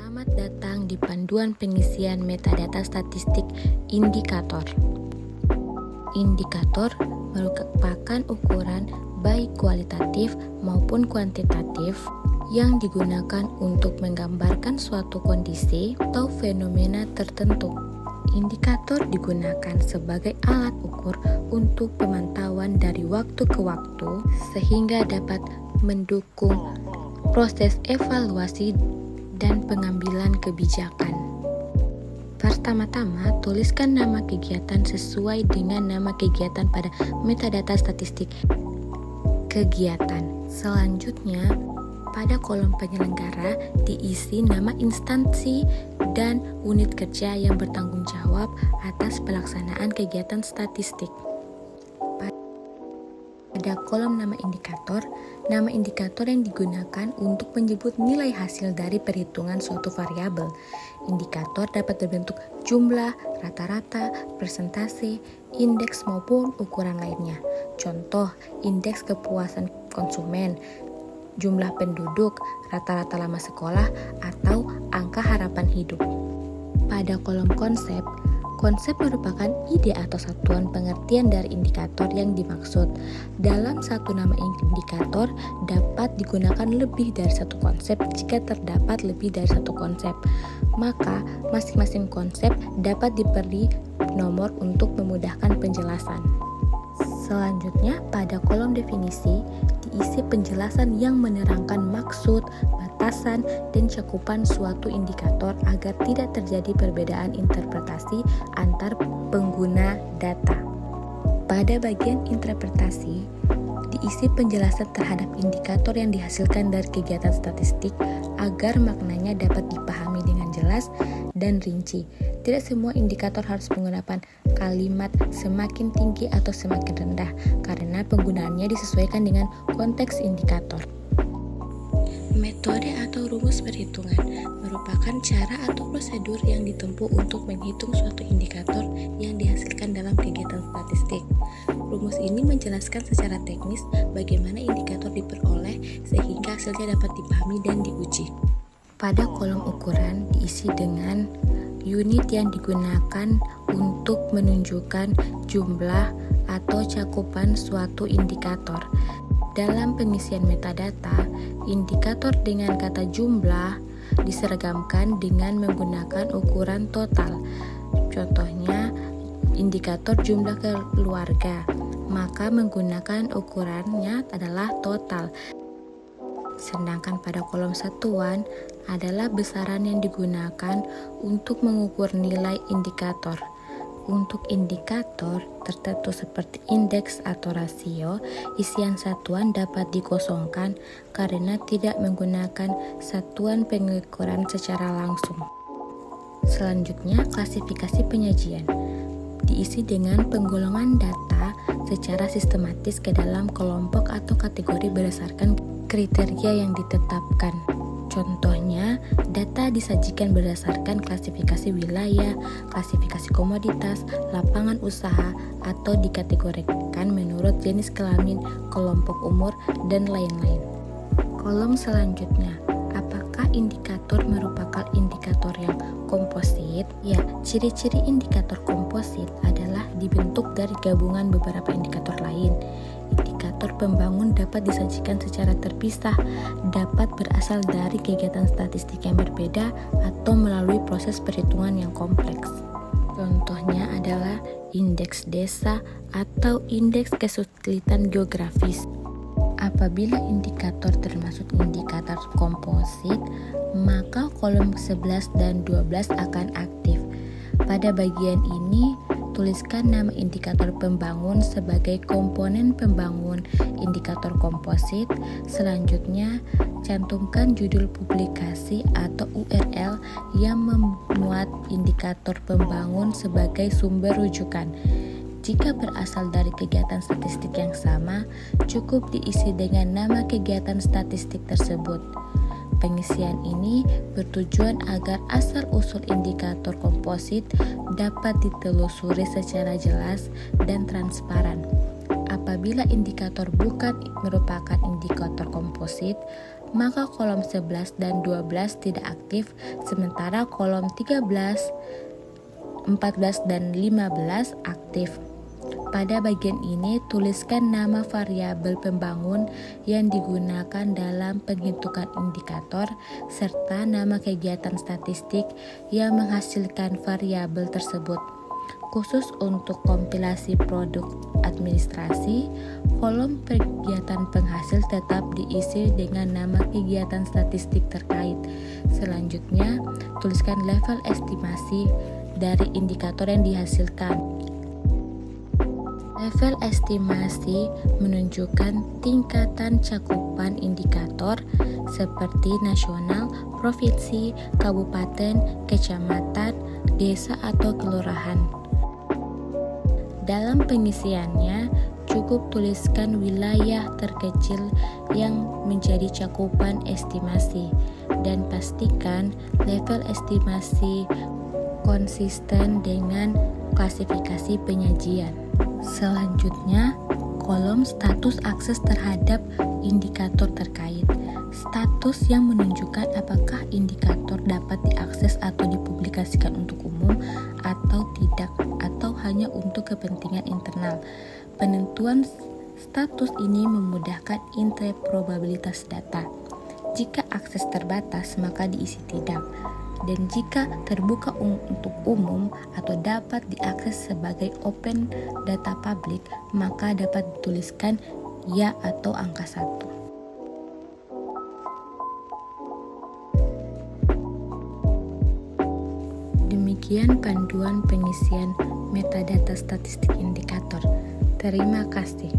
Selamat datang di panduan pengisian metadata statistik indikator. Indikator merupakan ukuran baik kualitatif maupun kuantitatif yang digunakan untuk menggambarkan suatu kondisi atau fenomena tertentu. Indikator digunakan sebagai alat ukur untuk pemantauan dari waktu ke waktu sehingga dapat mendukung proses evaluasi dan pengambilan kebijakan. Pertama-tama, tuliskan nama kegiatan sesuai dengan nama kegiatan pada metadata statistik kegiatan. Selanjutnya, pada kolom penyelenggara diisi nama instansi dan unit kerja yang bertanggung jawab atas pelaksanaan kegiatan statistik. Pada kolom nama indikator yang digunakan untuk menyebut nilai hasil dari perhitungan suatu variabel. Indikator dapat berbentuk jumlah, rata-rata, persentase, indeks maupun ukuran lainnya. Contoh, indeks kepuasan konsumen, jumlah penduduk, rata-rata lama sekolah, atau angka harapan hidup. Pada kolom konsep merupakan ide atau satuan pengertian dari indikator yang dimaksud. Dalam satu nama indikator dapat digunakan lebih dari satu konsep. Jika terdapat lebih dari satu konsep, maka masing-masing konsep dapat diberi nomor untuk memudahkan penjelasan. Selanjutnya, pada kolom definisi diisi penjelasan yang menerangkan maksud, batasan, dan cakupan suatu indikator agar tidak terjadi perbedaan interpretasi antar pengguna data. Pada bagian interpretasi, diisi penjelasan terhadap indikator yang dihasilkan dari kegiatan statistik agar maknanya dapat dipahami dengan jelas dan rinci. Tidak semua indikator harus menggunakan kalimat semakin tinggi atau semakin rendah karena penggunaannya disesuaikan dengan konteks indikator. Metode atau rumus perhitungan merupakan cara atau prosedur yang ditempuh untuk menghitung suatu indikator yang dihasilkan dalam kegiatan statistik. Rumus ini menjelaskan secara teknis bagaimana indikator diperoleh sehingga hasilnya dapat dipahami dan diuji. Pada kolom ukuran diisi dengan unit yang digunakan untuk menunjukkan jumlah atau cakupan suatu indikator. Dalam pengisian metadata, indikator dengan kata jumlah diseragamkan dengan menggunakan ukuran total. Contohnya, indikator jumlah keluarga, maka menggunakan ukurannya adalah total. Sedangkan pada kolom satuan adalah besaran yang digunakan untuk mengukur nilai indikator. Untuk indikator tertentu seperti indeks atau rasio, isian satuan dapat dikosongkan karena tidak menggunakan satuan pengukuran secara langsung. Selanjutnya, klasifikasi penyajian diisi dengan penggolongan data secara sistematis ke dalam kelompok atau kategori berdasarkan kriteria yang ditetapkan. Contohnya, data disajikan berdasarkan klasifikasi wilayah, klasifikasi komoditas, lapangan usaha, atau dikategorikan menurut jenis kelamin, kelompok umur, dan lain-lain. Kolom selanjutnya, apakah indikator merupakan indikator yang komposit? Ya, ciri-ciri indikator komposit adalah dibentuk dari gabungan beberapa indikator lain. Indikator pembangun dapat disajikan secara terpisah, dapat berasal dari kegiatan statistik yang berbeda, atau melalui proses perhitungan yang kompleks. Contohnya adalah indeks desa atau indeks kesulitan geografis. Apabila indikator termasuk indikator komposit, maka kolom 11 dan 12 akan aktif. Pada bagian ini, tuliskan nama indikator pembangun sebagai komponen pembangun indikator komposit. Selanjutnya, cantumkan judul publikasi atau URL yang memuat indikator pembangun sebagai sumber rujukan. Jika berasal dari kegiatan statistik yang sama, cukup diisi dengan nama kegiatan statistik tersebut. Pengisian ini bertujuan agar asal-usul indikator komposit dapat ditelusuri secara jelas dan transparan. Apabila indikator bukan merupakan indikator komposit, maka kolom 11 dan 12 tidak aktif, sementara kolom 13, 14 dan 15 aktif. Pada bagian ini, tuliskan nama variabel pembangun yang digunakan dalam penghitungan indikator, serta nama kegiatan statistik yang menghasilkan variabel tersebut. Khusus untuk kompilasi produk administrasi, kolom kegiatan penghasil tetap diisi dengan nama kegiatan statistik terkait. Selanjutnya, tuliskan level estimasi dari indikator yang dihasilkan. Level estimasi menunjukkan tingkatan cakupan indikator seperti nasional, provinsi, kabupaten, kecamatan, desa, atau kelurahan. Dalam pengisiannya, cukup tuliskan wilayah terkecil yang menjadi cakupan estimasi dan pastikan level estimasi konsisten dengan klasifikasi penyajian. Selanjutnya, kolom status akses terhadap indikator terkait. Status yang menunjukkan apakah indikator dapat diakses atau dipublikasikan untuk umum atau tidak, atau hanya untuk kepentingan internal. Penentuan status ini memudahkan interoperabilitas data. Jika akses terbatas, maka diisi tidak. Dan jika terbuka untuk umum atau dapat diakses sebagai open data public, maka dapat dituliskan ya atau angka 1. Demikian panduan pengisian metadata statistik indikator. Terima kasih.